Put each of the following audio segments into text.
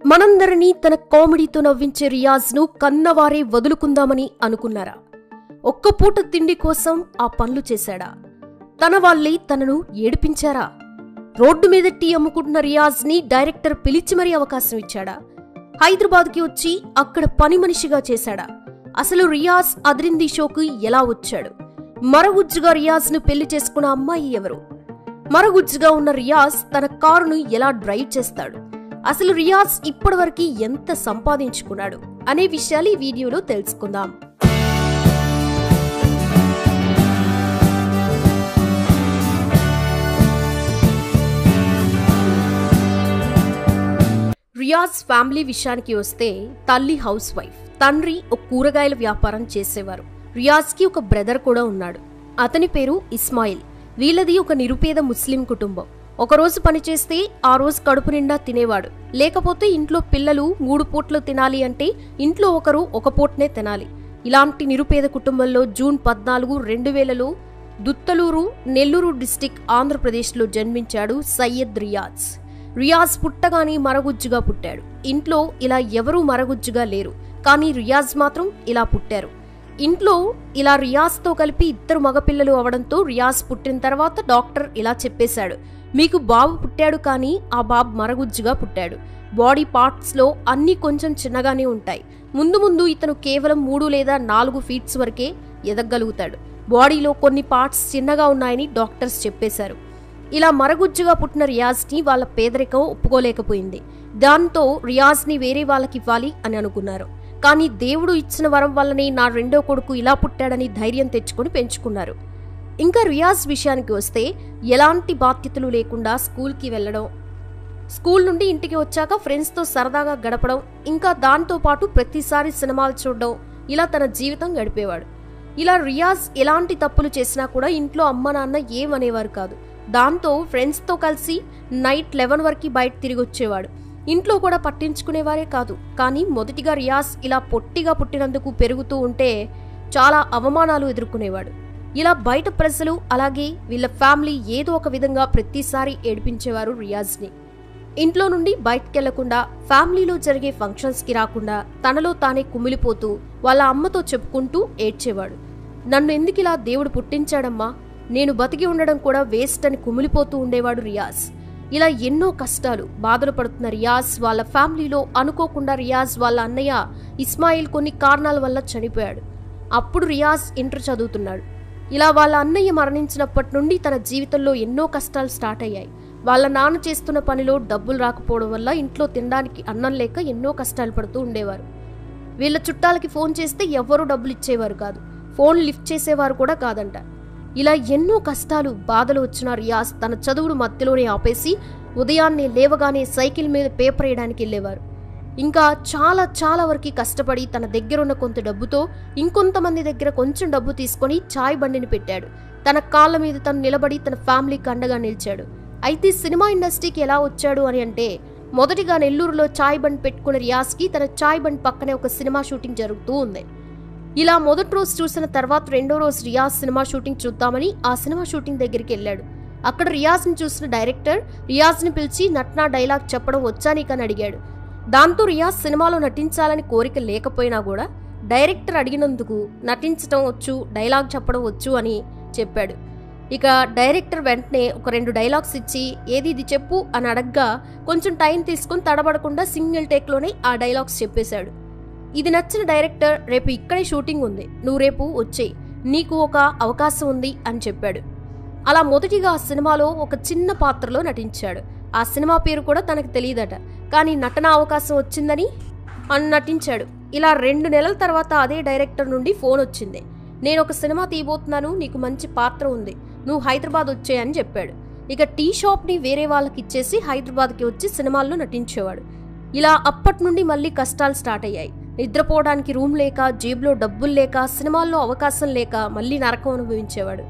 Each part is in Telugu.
మనందరినీ తన కామెడీతో నవ్వించే రియాజ్ను కన్నవారే వదులుకుందామని అనుకున్నారా? ఒక్క పూట తిండి కోసం ఆ పనులు చేశాడా? తన వాళ్ళే తనను ఏడిపించారా? రోడ్డు మీద టీ అమ్ముకుంటున్న రియాజ్ని డైరెక్టర్ పిలిచి మరీ అవకాశం ఇచ్చాడా? హైదరాబాద్కి వచ్చి అక్కడ పని మనిషిగా చేశాడా? అసలు రియాజ్ అదిరింది షోకు ఎలా వచ్చాడు? మరగుజ్జుగా రియాజ్ను పెళ్లి చేసుకున్న అమ్మాయి ఎవరు? మరగుజ్జుగా ఉన్న రియాజ్ తన కారును ఎలా డ్రైవ్ చేస్తాడు? అసలు రియాజ్ ఇప్పటివరకు ఎంత సంపాదించుకున్నాడు అనే విషయాలు ఈ వీడియోలో తెలుసుకుందాం. రియాజ్ ఫ్యామిలీ విషయానికి వస్తే తల్లి హౌస్ వైఫ్, తండ్రి ఒక కూరగాయల వ్యాపారం చేసేవారు. రియాజ్కి ఒక బ్రదర్ కూడా ఉన్నాడు. అతని పేరు ఇస్మాయిల్. వీళ్ళది ఒక నిరుపేద ముస్లిం కుటుంబం. ఒకరోజు పనిచేస్తే ఆ రోజు కడుపు నిండా తినేవాడు. లేకపోతే ఇంట్లో పిల్లలు 3 పూట్లు తినాలి అంటే ఇంట్లో ఒకరు ఒక పూటనే తినాలి. ఇలాంటి నిరుపేద కుటుంబంలో జూన్ 14, 2000లో దుత్తలూరు, నెల్లూరు డిస్టిక్, ఆంధ్రప్రదేశ్లో జన్మించాడు సయ్యద్ రియాజ్. రియాజ్ పుట్టగానే మరగుజ్జుగా పుట్టాడు. ఇంట్లో ఇలా ఎవరూ మరగుజ్జుగా లేరు, కానీ రియాజ్ మాత్రం ఇలా పుట్టారు. ఇంట్లో ఇలా రియాజ్తో కలిపి 2 మగపిల్లలు అవడంతో రియాజ్ పుట్టిన తర్వాత డాక్టర్ ఇలా చెప్పేశాడు, మీకు బాబు పుట్టాడు, కానీ ఆ బాబు మరగుజ్జుగా పుట్టాడు. బాడీ పార్ట్స్లో అన్నీ కొంచెం చిన్నగానే ఉంటాయి. ముందు ఇతను కేవలం 3 లేదా 4 ఫీట్స్ వరకే ఎదగలుగుతాడు. బాడీలో కొన్ని పార్ట్స్ చిన్నగా ఉన్నాయని డాక్టర్స్ చెప్పేశారు. ఇలా మరగుజ్జుగా పుట్టిన రియాజ్ని వాళ్ళ పేదరికం ఒప్పుకోలేకపోయింది. దాంతో రియాజ్ని వేరే వాళ్ళకి ఇవ్వాలి అని అనుకున్నారు. కానీ దేవుడు ఇచ్చిన వరం వల్లనే నా 2వ కొడుకు ఇలా పుట్టాడని ధైర్యం తెచ్చుకొని పెంచుకున్నారు. ఇంకా రియాజ్ విషయానికి వస్తే ఎలాంటి బాధ్యతలు లేకుండా స్కూల్కి వెళ్ళడం, స్కూల్ నుండి ఇంటికి వచ్చాక ఫ్రెండ్స్తో సరదాగా గడపడం, ఇంకా దాంతోపాటు ప్రతిసారి సినిమాలు చూడడం, ఇలా తన జీవితం గడిపేవాడు. ఇలా రియాజ్ ఎలాంటి తప్పులు చేసినా కూడా ఇంట్లో అమ్మ నాన్న ఏమనేవారు కాదు. దాంతో ఫ్రెండ్స్తో కలిసి నైట్ 11 వరకు బయట తిరిగి వచ్చేవాడు. ఇంట్లో కూడా పట్టించుకునేవారే కాదు. కానీ మొదటిగా రియాజ్ ఇలా పొట్టిగా పుట్టినందుకు పెరుగుతూ ఉంటే చాలా అవమానాలు ఎదుర్కొనేవాడు. ఇలా బయట ప్రజలు అలాగే వీళ్ళ ఫ్యామిలీ ఏదో ఒక విధంగా ప్రతిసారి ఏడిపించేవారు రియాజ్ని. ఇంట్లో నుండి బయటకెళ్లకుండా, ఫ్యామిలీలో జరిగే ఫంక్షన్స్కి రాకుండా తనలో తానే కుమిలిపోతూ వాళ్ళ అమ్మతో చెప్పుకుంటూ ఏడ్చేవాడు. నన్ను ఎందుకిలా దేవుడు పుట్టించాడమ్మా, నేను బతికి ఉండడం కూడా వేస్ట్ అని కుమిలిపోతూ ఉండేవాడు రియాజ్. ఇలా ఎన్నో కష్టాలు, బాధలు పడుతున్న రియాజ్ వాళ్ళ ఫ్యామిలీలో అనుకోకుండా రియాజ్ వాళ్ళ అన్నయ్య ఇస్మాయిల్ కొన్ని కారణాల వల్ల చనిపోయాడు. అప్పుడు రియాజ్ ఇంటర్ చదువుతున్నాడు. ఇలా వాళ్ళ అన్నయ్య మరణించినప్పటి నుండి తన జీవితంలో ఎన్నో కష్టాలు స్టార్ట్ అయ్యాయి. వాళ్ళ నాన్న చేస్తున్న పనిలో డబ్బులు రాకపోవడం వల్ల ఇంట్లో తినడానికి అన్నం లేక ఎన్నో కష్టాలు పడుతూ ఉండేవారు. వీళ్ళ చుట్టాలకి ఫోన్ చేస్తే ఎవ్వరూ డబ్బులు ఇచ్చేవారు కాదు, ఫోన్ లిఫ్ట్ చేసేవారు కూడా కాదంట. ఇలా ఎన్నో కష్టాలు, బాధలు వచ్చిన రియాజ్ తన చదువును మధ్యలోనే ఆపేసి ఉదయాన్నే లేవగానే సైకిల్ మీద పేపర్ వేయడానికి వెళ్ళేవారు. ఇంకా చాలా వరకు కష్టపడి తన దగ్గరున్న కొంత డబ్బుతో ఇంకొంతమంది దగ్గర కొంచెం డబ్బు తీసుకొని చాయ్ బండిని పెట్టాడు. తన కాళ్ళ మీద తను నిలబడి తన ఫ్యామిలీకి అండగా నిలిచాడు. అయితే సినిమా ఇండస్ట్రీకి ఎలా వచ్చాడు అని అంటే, మొదటిగా నెల్లూరులో చాయ్ బండి పెట్టుకున్న రియాజ్కి తన చాయ్ బండి పక్కనే ఒక సినిమా షూటింగ్ జరుగుతూ ఉంది. ఇలా మొదటి రోజు చూసిన తర్వాత 2వ రోజు రియాజ్ సినిమా షూటింగ్ చూద్దామని ఆ సినిమా షూటింగ్ దగ్గరికి వెళ్ళాడు. అక్కడ రియాజ్ని చూసిన డైరెక్టర్ రియాజ్ని పిలిచి నటనా డైలాగ్ చెప్పడం వచ్చా నీకని అడిగాడు. దాంతో రియాజ్ సినిమాలో నటించాలని కోరిక లేకపోయినా కూడా డైరెక్టర్ అడిగినందుకు నటించడం వచ్చు, డైలాగ్ చెప్పడం వచ్చు అని చెప్పాడు. ఇక డైరెక్టర్ వెంటనే ఒక 2 డైలాగ్స్ ఇచ్చి ఏది ఇది చెప్పు అని అడగ్గా కొంచెం టైం తీసుకుని తడబడకుండా సింగిల్ టేక్లోనే ఆ డైలాగ్స్ చెప్పేశాడు. ఇది నచ్చిన డైరెక్టర్, రేపు ఇక్కడే షూటింగ్ ఉంది, నువ్వు రేపు వచ్చేయి, నీకు ఒక అవకాశం ఉంది అని చెప్పాడు. అలా మొదటిగా ఆ సినిమాలో ఒక చిన్న పాత్రలో నటించాడు. ఆ సినిమా పేరు కూడా తనకు తెలియదట, కానీ నటన అవకాశం వచ్చిందని నటించాడు. ఇలా 2 నెలల తర్వాత అదే డైరెక్టర్ నుండి ఫోన్ వచ్చింది. నేను ఒక సినిమా తీయబోతున్నాను, నీకు మంచి పాత్ర ఉంది, నువ్వు హైదరాబాద్ వచ్చేయని చెప్పాడు. ఇక టీ షాప్ని వేరే వాళ్ళకి ఇచ్చేసి హైదరాబాద్కి వచ్చి సినిమాల్లో నటించేవాడు. ఇలా అప్పటి నుండి మళ్ళీ కష్టాలు స్టార్ట్ అయ్యాయి. నిద్రపోవడానికి రూమ్ లేక, జేబులో డబ్బులు లేక, సినిమాల్లో అవకాశం లేక మళ్ళీ నరకం అనుభవించేవాడు.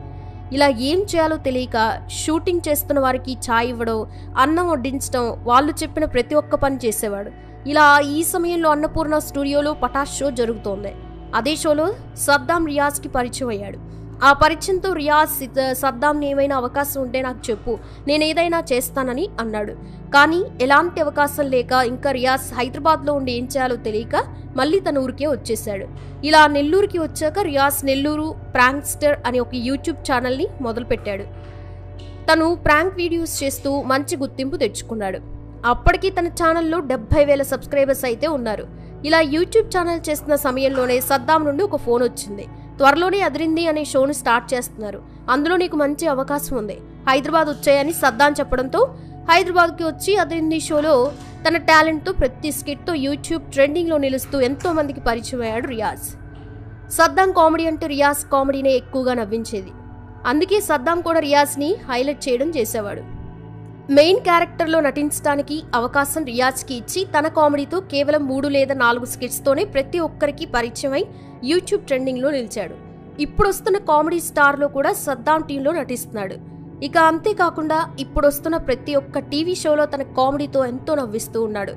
ఇలా ఏం చేయాలో తెలియక షూటింగ్ చేస్తున్న వారికి ఛాయ్ ఇవ్వడం, అన్నం వడ్డించడం, వాళ్ళు చెప్పిన ప్రతి ఒక్క పని చేసేవాడు. ఇలా ఈ సమయంలో అన్నపూర్ణ స్టూడియోలో పటాష్ షో జరుగుతోంది. అదే షోలో సద్దాం రియాజ్కి పరిచయం అయ్యాడు. ఆ పరిచయంతో రియాజ్ సద్దాంని ఏమైనా అవకాశం ఉంటే నాకు చెప్పు, నేను ఏదైనా చేస్తానని అన్నాడు. కానీ ఎలాంటి అవకాశం లేక ఇంకా రియాజ్ హైదరాబాద్లో ఉండి ఏం చేయాలో తెలియక మళ్ళీ తన ఊరికే వచ్చేసాడు. ఇలా నెల్లూరుకి వచ్చాక రియాజ్ నెల్లూరు ప్రాంక్స్టర్ అనే ఒక యూట్యూబ్ ఛానల్ని మొదలుపెట్టాడు. తను ప్రాంక్ వీడియోస్ చేస్తూ మంచి గుర్తింపు తెచ్చుకున్నాడు. అప్పటికి తన ఛానల్లో 70,000 సబ్స్క్రైబర్స్ అయితే ఉన్నారు. ఇలా యూట్యూబ్ ఛానల్ చేస్తున్న సమయంలోనే సద్దాం నుండి ఒక ఫోన్ వచ్చింది. త్వరలోనే అదిరింది అనే షోను స్టార్ట్ చేస్తున్నారు, అందులో నీకు మంచి అవకాశం ఉంది, హైదరాబాద్ వచ్చాయని సద్దాం చెప్పడంతో హైదరాబాద్కి వచ్చి అదిరింది షోలో తన టాలెంట్తో ప్రతి స్కిట్తో యూట్యూబ్ ట్రెండింగ్లో నిలుస్తూ ఎంతో మందికి పరిచయం అయ్యాడు రియాజ్. సద్దాం కామెడీ అంటే రియాజ్ కామెడీనే ఎక్కువగా నవ్వించేది. అందుకే సద్దాం కూడా రియాజ్ని హైలైట్ చేయడం చేసేవాడు. మెయిన్ క్యారెక్టర్లో నటించడానికి అవకాశం రియాజ్కి ఇచ్చి తన కామెడీతో కేవలం 3 లేదా 4 స్కిట్స్తోనే ప్రతి ఒక్కరికి పరిచయం అయి యూట్యూబ్ ట్రెండింగ్లో నిలిచాడు. ఇప్పుడు వస్తున్న కామెడీ స్టార్లో కూడా సద్దాం టీంలో నటిస్తున్నాడు. ఇక అంతేకాకుండా ఇప్పుడు వస్తున్న ప్రతి ఒక్క టీవీ షోలో తన కామెడీతో ఎంతో నవ్విస్తూ ఉన్నాడు.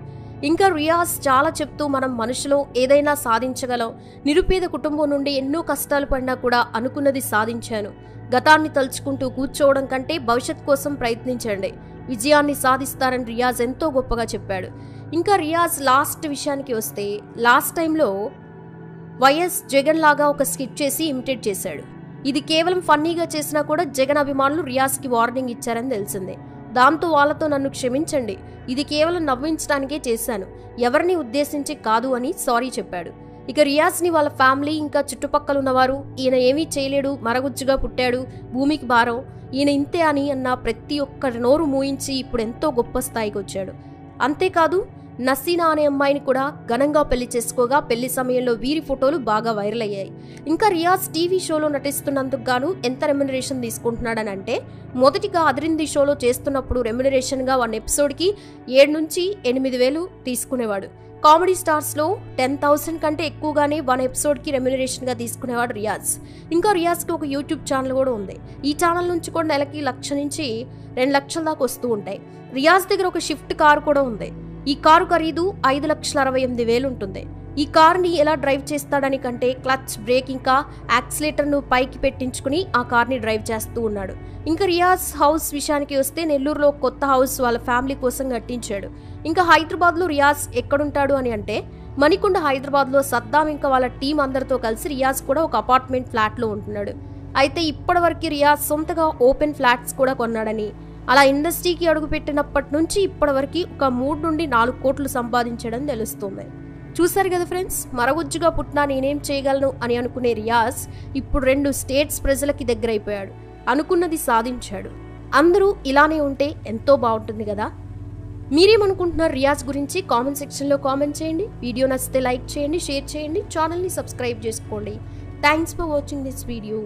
ఇంకా రియాజ్ చాలా చెప్తూ మనం మనుషులో ఏదైనా సాధించగలం, నిరుపేద కుటుంబం నుండి ఎన్నో కష్టాలు పడినా కూడా అనుకున్నది సాధించాను, గతాన్ని తలుచుకుంటూ కూర్చోవడం కంటే భవిష్యత్ కోసం ప్రయత్నించండి, విజయాన్ని సాధిస్తారని రియాజ్ ఎంతో గొప్పగా చెప్పాడు. ఇంకా రియాజ్ లాస్ట్ విషయానికి వస్తే లాస్ట్ టైంలో వైఎస్ జగన్ లాగా ఒక స్కిట్ చేసి ఇమిటేట్ చేశాడు. ఇది కేవలం ఫన్నీగా చేసినా కూడా జగన్ అభిమానులు రియాజ్కి వార్నింగ్ ఇచ్చారని తెలిసిందే. దాంతో వాళ్ళతో నన్ను క్షమించండి, ఇది కేవలం నవ్వించడానికే చేశాను, ఎవరిని ఉద్దేశించి కాదు అని సారీ చెప్పాడు. ఇక రియాజ్ని వాళ్ళ ఫ్యామిలీ ఇంకా చుట్టుపక్కల ఉన్నవారు ఈయన ఏమీ చేయలేడు, మరగుజ్జుగా పుట్టాడు, భూమికి భారం, ఈయన ఇంతే అని అన్న ప్రతి ఒక్కరి నోరు మూయించి ఇప్పుడు ఎంతో గొప్ప స్థాయికి వచ్చాడు. అంతేకాదు నసీనా అనే అమ్మాయిని కూడా ఘనంగా పెళ్లి చేసుకోగా పెళ్లి సమయంలో వీరి ఫోటోలు బాగా వైరల్ అయ్యాయి. ఇంకా రియాజ్ టీవీ షోలో నటిస్తున్నందుకు గాను ఎంత రెమ్యునరేషన్ తీసుకుంటున్నాడని అంటే, మొదటిగా అదిరింది షోలో చేస్తున్నప్పుడు రెమ్యునరేషన్గా 1 ఎపిసోడ్కి 7 నుంచి 8,000 తీసుకునేవాడు. కామెడీ స్టార్స్లో 10,000 కంటే ఎక్కువగానే 1 ఎపిసోడ్కి రెమ్యునరేషన్గా తీసుకునేవాడు రియాజ్. ఇంకా రియాజ్కి ఒక యూట్యూబ్ ఛానల్ కూడా ఉంది. ఈ ఛానల్ నుంచి కూడా నెలకి 1,00,000 నుంచి 2 లక్షల దాకా వస్తూ ఉంటాయి. రియాజ్ దగ్గర ఒక షిఫ్ట్ కారు కూడా ఉంది. ఈ కారు ఖరీదు 5,68,000 ఉంటుంది. ఈ కార్ని ఎలా డ్రైవ్ చేస్తాడని కంటే క్లచ్, బ్రేక్ ఇంకా యాక్సిలేటర్ను పైకి పెట్టించుకుని ఆ కార్ని డ్రైవ్ చేస్తూ ఉన్నాడు. ఇంకా రియాజ్ హౌస్ విషయానికి వస్తే నెల్లూరులో కొత్త హౌస్ వాళ్ళ ఫ్యామిలీ కోసం కట్టించాడు. ఇంకా హైదరాబాద్లో రియాజ్ ఎక్కడుంటాడు అని అంటే మణికొండ హైదరాబాద్లో సద్దాం ఇంకా వాళ్ళ టీం అందరితో కలిసి రియాజ్ కూడా ఒక అపార్ట్మెంట్ ఫ్లాట్లో ఉంటున్నాడు. అయితే ఇప్పటివరకు రియాజ్ సొంతగా ఓపెన్ ఫ్లాట్స్ కూడా కొన్నాడని, అలా ఇండస్ట్రీకి అడుగుపెట్టినప్పటి నుంచి ఇప్పటివరకు ఒక 3 నుండి 4 కోట్లు సంపాదించడం తెలుస్తుంది. చూశారు కదా ఫ్రెండ్స్, మరగుజ్జుగా పుట్టినా నేనేం చేయగలను అని అనుకునే రియాజ్ ఇప్పుడు 2 స్టేట్స్ ప్రజలకి దగ్గరైపోయాడు, అనుకున్నది సాధించాడు. అందరూ ఇలానే ఉంటే ఎంతో బాగుంటుంది కదా. మీరేమనుకుంటున్నారు రియాజ్ గురించి కామెంట్ సెక్షన్లో కామెంట్ చేయండి. వీడియో నచ్చితే లైక్ చేయండి, షేర్ చేయండి, ఛానల్ని సబ్స్క్రైబ్ చేసుకోండి. Thanks for watching this video.